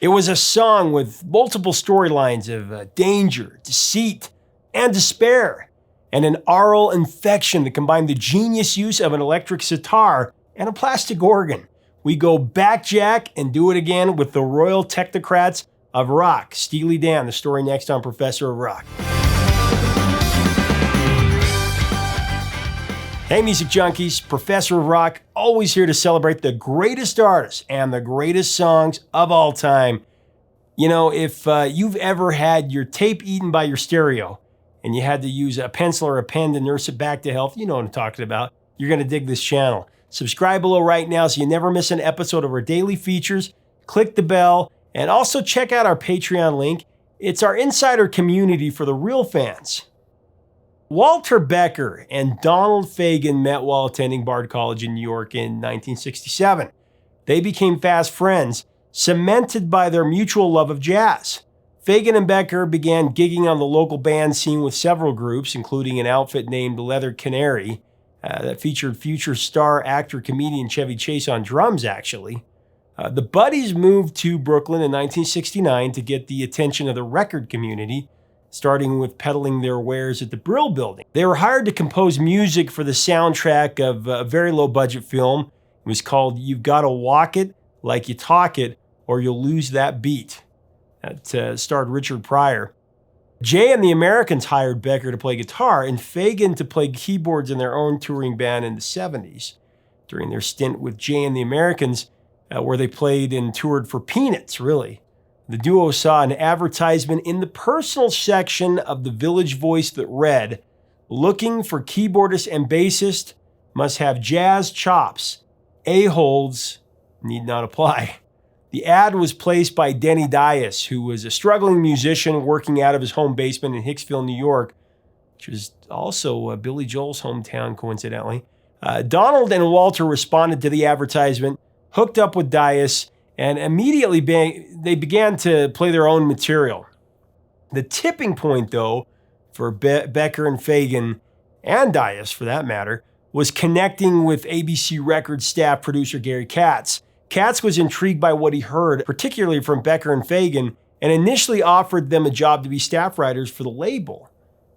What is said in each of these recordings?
It was a song with multiple storylines of danger, deceit, and despair, and an aural infection that combined the genius use of an electric sitar and a plastic organ. We go back, Jack, and do it again with the Royal Technocrats of Rock. Steely Dan, the story next on Professor of Rock. Hey, music junkies, Professor of Rock, always here to celebrate the greatest artists and the greatest songs of all time. You know, if you've ever had your tape eaten by your stereo and you had to use a pencil or a pen to nurse it back to health, you know what I'm talking about. You're going to dig this channel. Subscribe below right now so you never miss an episode of our daily features. Click the bell and also check out our Patreon link. It's our insider community for the real fans. Walter Becker and Donald Fagen met while attending Bard College in New York in 1967. They became fast friends, cemented by their mutual love of jazz. Fagen and Becker began gigging on the local band scene with several groups, including an outfit named Leather Canary that featured future star actor comedian Chevy Chase on drums, actually. The Buddies moved to Brooklyn in 1969 to get the attention of the record community, starting with peddling their wares at the Brill Building. They were hired to compose music for the soundtrack of a very low-budget film. It was called You've Gotta Walk It Like You Talk It, or You'll Lose That Beat. That starred Richard Pryor. Jay and the Americans hired Becker to play guitar and Fagan to play keyboards in their own touring band in the 70s. During their stint with Jay and the Americans, where they played and toured for peanuts, really. The duo saw an advertisement in the personal section of the Village Voice that read, "Looking for keyboardist and bassist, must have jazz chops. A-holds need not apply." The ad was placed by Denny Dias, who was a struggling musician working out of his home basement in Hicksville, New York, which was also Billy Joel's hometown, coincidentally. Donald and Walter responded to the advertisement, hooked up with Dias, and immediately they began to play their own material. The tipping point, though, for Becker and Fagan, and Dias for that matter, was connecting with ABC Records staff producer Gary Katz. Katz was intrigued by what he heard, particularly from Becker and Fagan, and initially offered them a job to be staff writers for the label.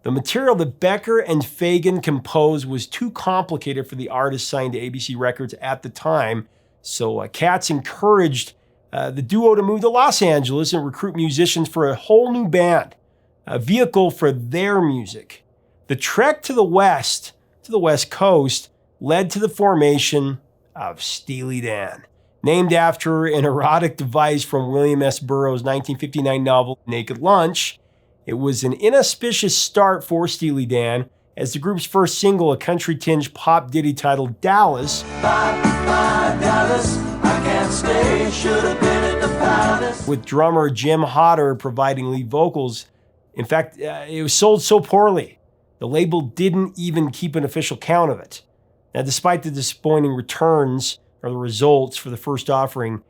The material that Becker and Fagan composed was too complicated for the artists signed to ABC Records at the time, so Katz encouraged the duo to move to Los Angeles and recruit musicians for a whole new band, a vehicle for their music. The trek to the West Coast, led to the formation of Steely Dan, named after an erotic device from William S. Burroughs' 1959 novel Naked Lunch. It was an inauspicious start for Steely Dan, as the group's first single, a country-tinged pop ditty titled Dallas, Dallas, I can't stay, should have been in the palace, with drummer Jim Hodder providing lead vocals. In fact, it was sold so poorly, the label didn't even keep an official count of it. Now, despite the disappointing returns or the results for the first offering,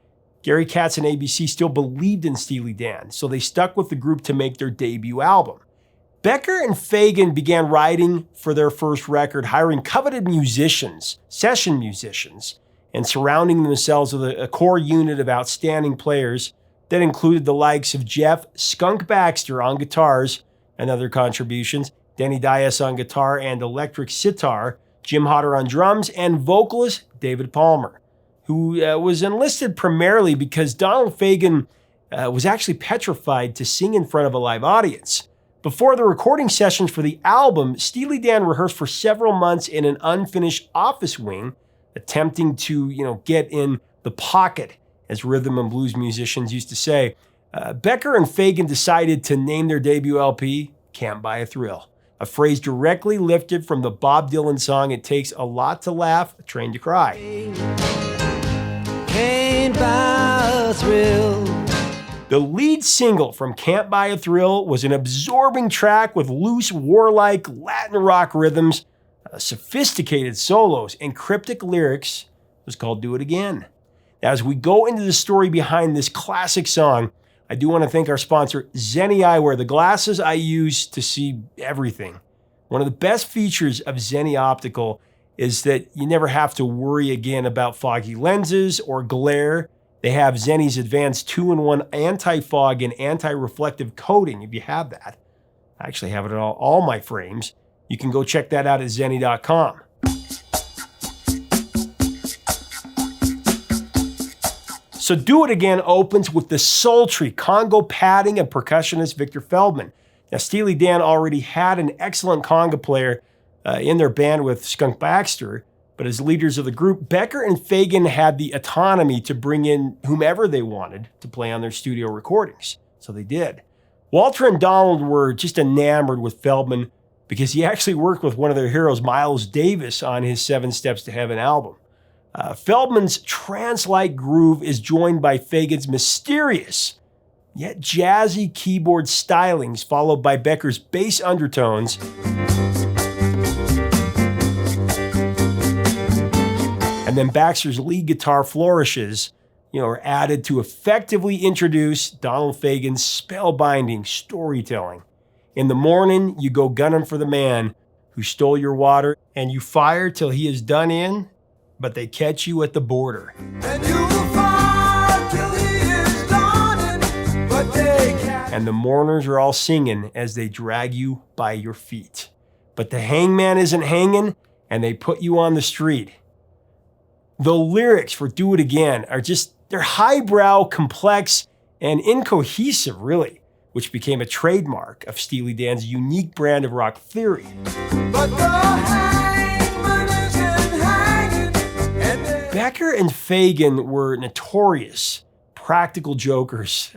Gary Katz and ABC still believed in Steely Dan, so they stuck with the group to make their debut album. Becker and Fagan began writing for their first record, hiring coveted musicians, session musicians, and surrounding themselves with a core unit of outstanding players that included the likes of Jeff Skunk Baxter on guitars and other contributions, Denny Dias on guitar and electric sitar, Jim Hodder on drums, and vocalist David Palmer, who was enlisted primarily because Donald Fagan was actually petrified to sing in front of a live audience. Before the recording sessions for the album, Steely Dan rehearsed for several months in an unfinished office wing, attempting to, get in the pocket, as rhythm and blues musicians used to say. Becker and Fagan decided to name their debut LP, Can't Buy a Thrill, a phrase directly lifted from the Bob Dylan song, It Takes a Lot to Laugh, a Train to Cry. Can't buy a thrill. The lead single from Can't Buy a Thrill was an absorbing track with loose, warlike Latin rock rhythms, sophisticated solos, and cryptic lyrics. It was called Do It Again. Now, as we go into the story behind this classic song, I do want to thank our sponsor, Zenni Eyewear, the glasses I use to see everything. One of the best features of Zenni Optical is that you never have to worry again about foggy lenses or glare. They have Zenny's advanced 2-in-1 anti-fog and anti-reflective coating, if you have that. I actually have it on all my frames. You can go check that out at zenny.com. So Do It Again opens with the sultry conga padding of percussionist Victor Feldman. Now, Steely Dan already had an excellent conga player in their band with Skunk Baxter, but as leaders of the group, Becker and Fagen had the autonomy to bring in whomever they wanted to play on their studio recordings. So they did. Walter and Donald were just enamored with Feldman because he actually worked with one of their heroes, Miles Davis, on his 7 Steps to Heaven album. Feldman's trance-like groove is joined by Fagen's mysterious yet jazzy keyboard stylings, followed by Becker's bass undertones. And then Baxter's lead guitar flourishes, are added to effectively introduce Donald Fagen's spellbinding storytelling. In the morning, you go gunning for the man who stole your water, and you fire till he is done in, but they catch you at the border. And you fire till he is done in, but they catch. And the mourners are all singing as they drag you by your feet. But the hangman isn't hanging, and they put you on the street. The lyrics for Do It Again are they're highbrow, complex, and incohesive, really, which became a trademark of Steely Dan's unique brand of rock theory. But the hangman isn't hanging, and Becker and Fagen were notorious practical jokers.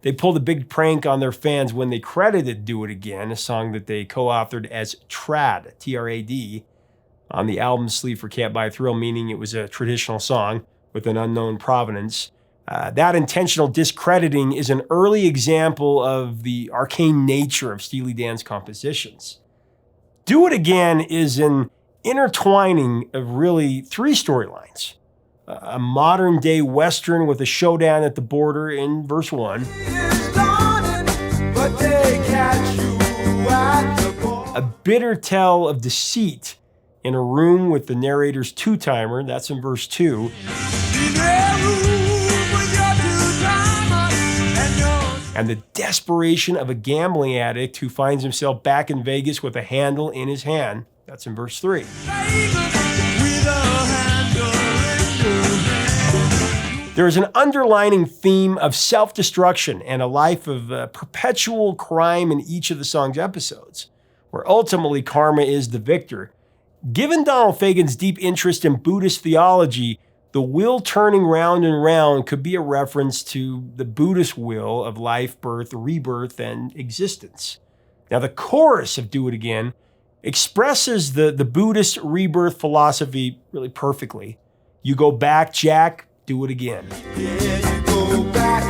They pulled a big prank on their fans when they credited Do It Again, a song that they co-authored as Trad, T-R-A-D, on the album sleeve for Can't Buy a Thrill, meaning it was a traditional song with an unknown provenance. That intentional discrediting is an early example of the arcane nature of Steely Dan's compositions. Do It Again is an intertwining of really 3 storylines. A modern-day Western with a showdown at the border in verse 1. A bitter tale of deceit in a room with the narrator's 2-timer, that's in verse 2. And the desperation of a gambling addict who finds himself back in Vegas with a handle in his hand, that's in verse 3. There is an underlining theme of self-destruction and a life of perpetual crime in each of the song's episodes, where ultimately karma is the victor. Given Donald Fagen's deep interest in Buddhist theology, the wheel turning round and round could be a reference to the Buddhist wheel of life, birth, rebirth, and existence. Now, the chorus of Do It Again expresses the Buddhist rebirth philosophy really perfectly. You go back, Jack, do it again. Yeah, you go back,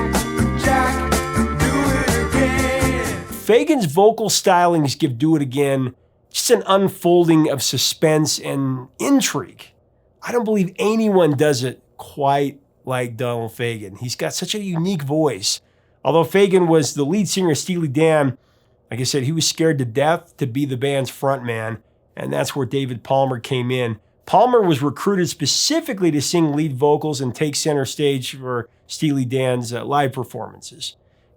Jack, do it again. Fagen's vocal stylings give Do It Again just an unfolding of suspense and intrigue. I don't believe anyone does it quite like Donald Fagen. He's got such a unique voice. Although Fagen was the lead singer of Steely Dan, like I said, he was scared to death to be the band's frontman, and that's where David Palmer came in. Palmer was recruited specifically to sing lead vocals and take center stage for Steely Dan's live performances.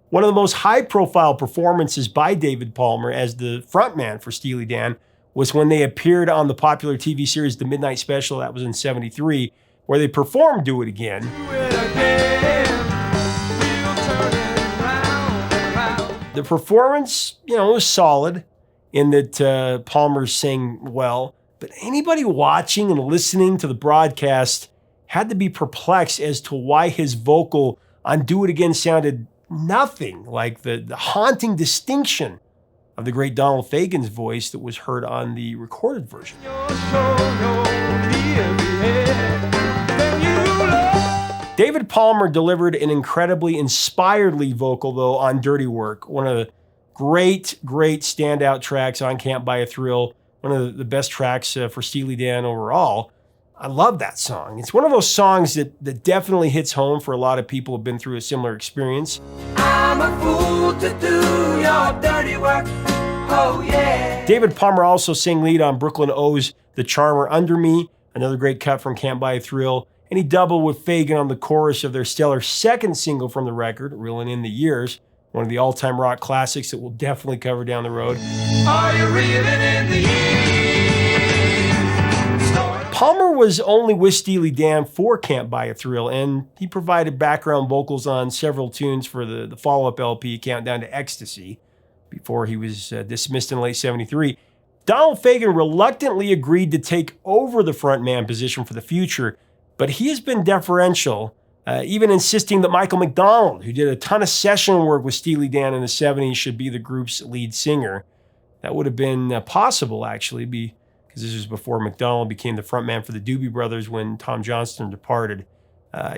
One of the most high-profile performances by David Palmer as the frontman for Steely Dan was when they appeared on the popular TV series The Midnight Special, that was in '73, where they performed Do It Again. The performance, was solid in that Palmer sang well, but anybody watching and listening to the broadcast had to be perplexed as to why his vocal on Do It Again sounded nothing like the haunting distinction of the great Donald Fagen's voice that was heard on the recorded version. David Palmer delivered an incredibly inspired lead vocal, though, on Dirty Work, one of the great standout tracks on Can't Buy a Thrill, one of the best tracks for Steely Dan overall. I love that song. It's one of those songs that definitely hits home for a lot of people who have been through a similar experience. I'm a fool to do your dirty work, oh yeah. David Palmer also sang lead on Brooklyn O's The Charmer Under Me, another great cut from Can't Buy a Thrill. and he doubled with Fagan on the chorus of their stellar second single from the record, Reelin' in the Years, one of the all-time rock classics that we'll definitely cover down the road. Are you reeling in the years? Palmer was only with Steely Dan for Can't Buy a Thrill, and he provided background vocals on several tunes for the follow-up LP, Countdown to Ecstasy, before he was dismissed in late '73. Donald Fagen reluctantly agreed to take over the frontman position for the future, but he has been deferential, even insisting that Michael McDonald, who did a ton of session work with Steely Dan in the '70s, should be the group's lead singer. That would have been possible, actually, because this was before McDonald became the frontman for the Doobie Brothers when Tom Johnston departed.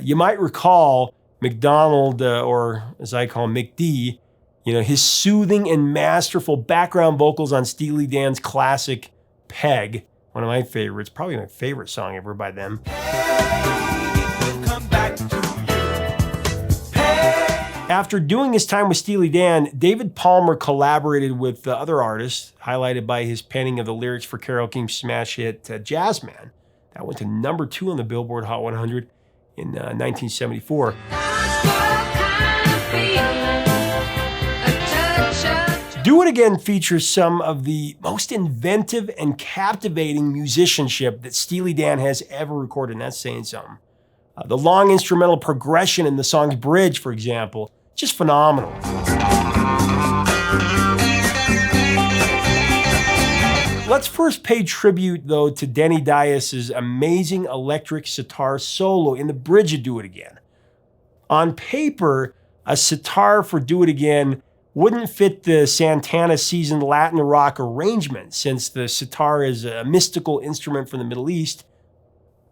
You might recall McDonald, or as I call him, McD, his soothing and masterful background vocals on Steely Dan's classic Peg, one of my favorites, probably my favorite song ever by them. After doing his time with Steely Dan, David Palmer collaborated with other artists, highlighted by his penning of the lyrics for Carole King's smash hit Jazzman. That went to number 2 on the Billboard Hot 100 in 1974. Do It Again features some of the most inventive and captivating musicianship that Steely Dan has ever recorded, and that's saying something. The long instrumental progression in the song's bridge, for example, just phenomenal. Let's first pay tribute, though, to Denny Dias's amazing electric sitar solo in the bridge of Do It Again. On paper, a sitar for Do It Again wouldn't fit the Santana seasoned Latin rock arrangement, since the sitar is a mystical instrument from the Middle East,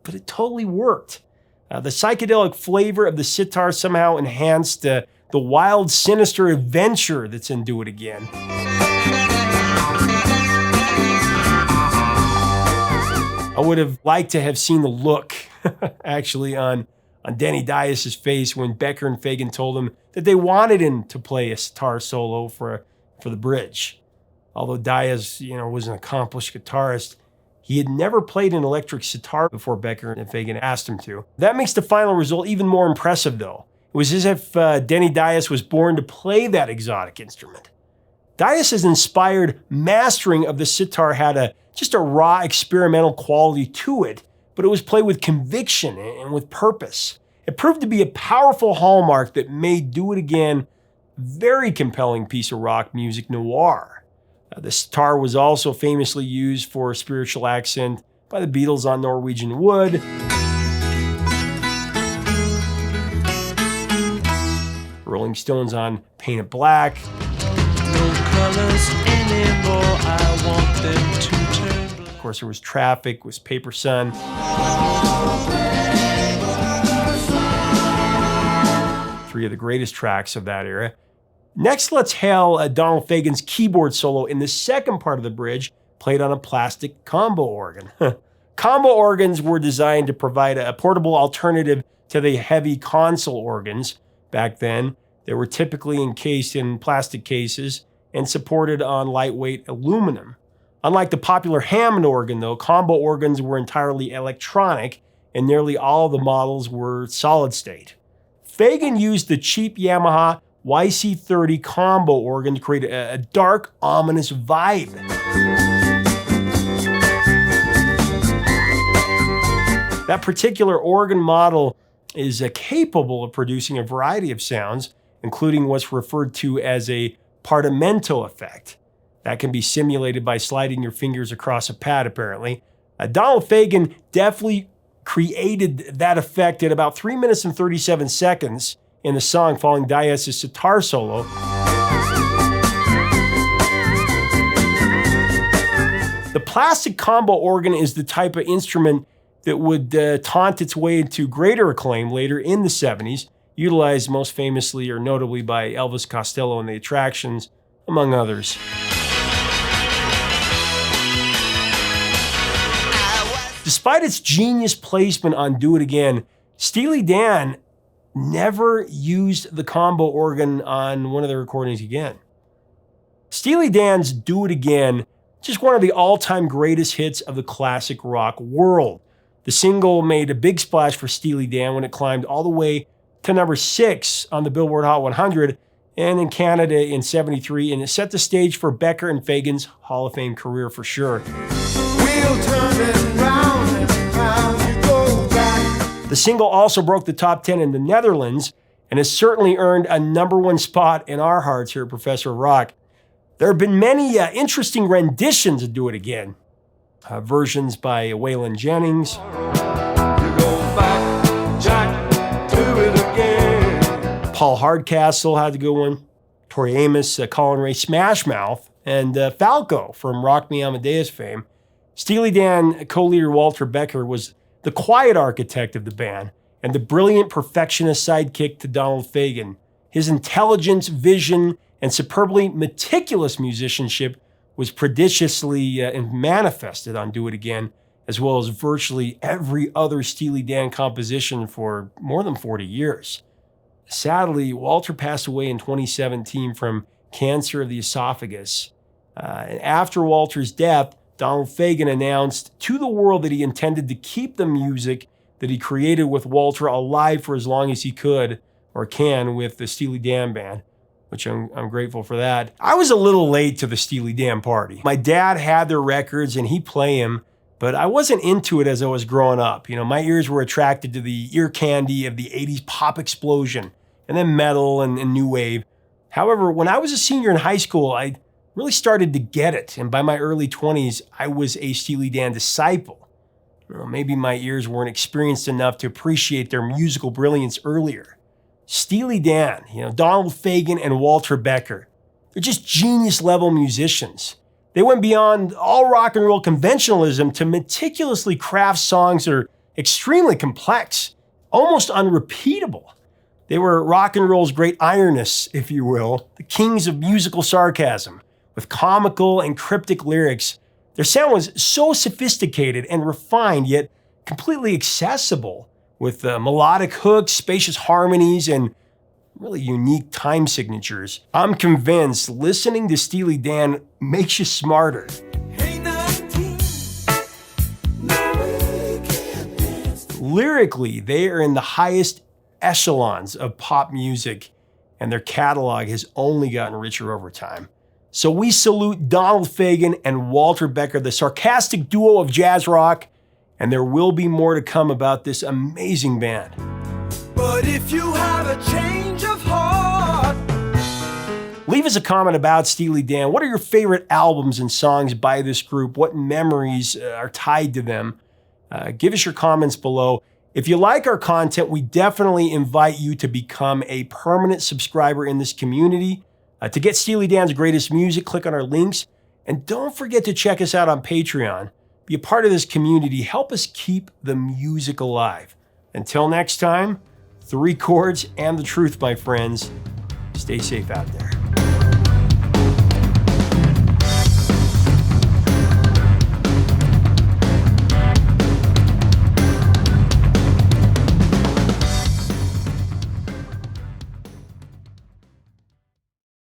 but it totally worked. The psychedelic flavor of the sitar somehow enhanced the wild, sinister adventure that's in Do It Again. I would have liked to have seen the look, actually, on Denny Dias's face when Becker and Fagan told him that they wanted him to play a sitar solo for the bridge. Although Dias, was an accomplished guitarist, he had never played an electric sitar before Becker and Fagan asked him to. That makes the final result even more impressive, though. It was as if Denny Dias was born to play that exotic instrument. Dias's inspired mastering of the sitar had just a raw experimental quality to it, but it was played with conviction and with purpose. It proved to be a powerful hallmark that made Do It Again a very compelling piece of rock music noir. The sitar was also famously used for spiritual accent by the Beatles on Norwegian Wood, Rolling Stones on Paint It Black, no colors anymore, I want them to turn black. Of course, there was Traffic, was Paper Sun. Three of the greatest tracks of that era. Next, let's hail Donald Fagen's keyboard solo in the second part of the bridge, played on a plastic combo organ. Combo organs were designed to provide a portable alternative to the heavy console organs. Back then, they were typically encased in plastic cases and supported on lightweight aluminum. Unlike the popular Hammond organ, though, combo organs were entirely electronic, and nearly all of the models were solid state. Fagen used the cheap Yamaha YC30 combo organ to create a dark, ominous vibe. That particular organ model is capable of producing a variety of sounds, including what's referred to as a partimento effect. That can be simulated by sliding your fingers across a pad, apparently. Donald Fagen definitely created that effect at about 3 minutes and 37 seconds in the song following Dias's sitar solo. The plastic combo organ is the type of instrument that would taunt its way into greater acclaim later in the 70s, utilized most famously or notably by Elvis Costello and the Attractions, among others. Despite its genius placement on Do It Again, Steely Dan never used the combo organ on one of their recordings again. Steely Dan's Do It Again, just one of the all-time greatest hits of the classic rock world. The single made a big splash for Steely Dan when it climbed all the way to number 6 on the Billboard Hot 100 and in Canada in '73, and it set the stage for Becker and Fagen's Hall of Fame career for sure. We'll turn it round and round, you go back. The single also broke the top 10 in the Netherlands and has certainly earned a number 1 spot in our hearts here at Professor Rock. There have been many interesting renditions of Do It Again. Versions by Waylon Jennings. You go back, Jack, do it again. Paul Hardcastle had a good one. Tori Amos, Colin Ray Smash Mouth, and Falco from Rock Me Amadeus fame. Steely Dan co-leader Walter Becker was the quiet architect of the band and the brilliant perfectionist sidekick to Donald Fagen. His intelligence, vision, and superbly meticulous musicianship was prodigiously manifested on Do It Again, as well as virtually every other Steely Dan composition for more than 40 years. Sadly, Walter passed away in 2017 from cancer of the esophagus. And after Walter's death, Donald Fagen announced to the world that he intended to keep the music that he created with Walter alive for as long as he could or can with the Steely Dan band, which I'm grateful for that. I was a little late to the Steely Dan party. My dad had their records and he'd play them, but I wasn't into it as I was growing up. My ears were attracted to the ear candy of the 80s pop explosion and then metal and new wave. However, when I was a senior in high school, I really started to get it. And by my early 20s, I was a Steely Dan disciple. Maybe my ears weren't experienced enough to appreciate their musical brilliance earlier. Steely Dan, Donald Fagen and Walter Becker, they're just genius level musicians. They went beyond all rock and roll conventionalism to meticulously craft songs that are extremely complex, almost unrepeatable. They were rock and roll's great ironists, if you will, the kings of musical sarcasm, with comical and cryptic lyrics. Their sound was so sophisticated and refined, yet completely accessible, with melodic hooks, spacious harmonies, and really unique time signatures. I'm convinced listening to Steely Dan makes you smarter. Hey, 19, now we can dance. Lyrically, they are in the highest echelons of pop music, and their catalog has only gotten richer over time. So we salute Donald Fagen and Walter Becker, the sarcastic duo of jazz rock, and there will be more to come about this amazing band. But if you have a change of heart, Leave us a comment about Steely Dan. What are your favorite albums and songs by this group? What memories are tied to them? Give us your comments below. If you like our content, we definitely invite you to become a permanent subscriber in this community. To get Steely Dan's greatest music, click on our links. And don't forget to check us out on Patreon. Be a part of this community. Help us keep the music alive. Until next time, 3 chords and the truth, my friends. Stay safe out there.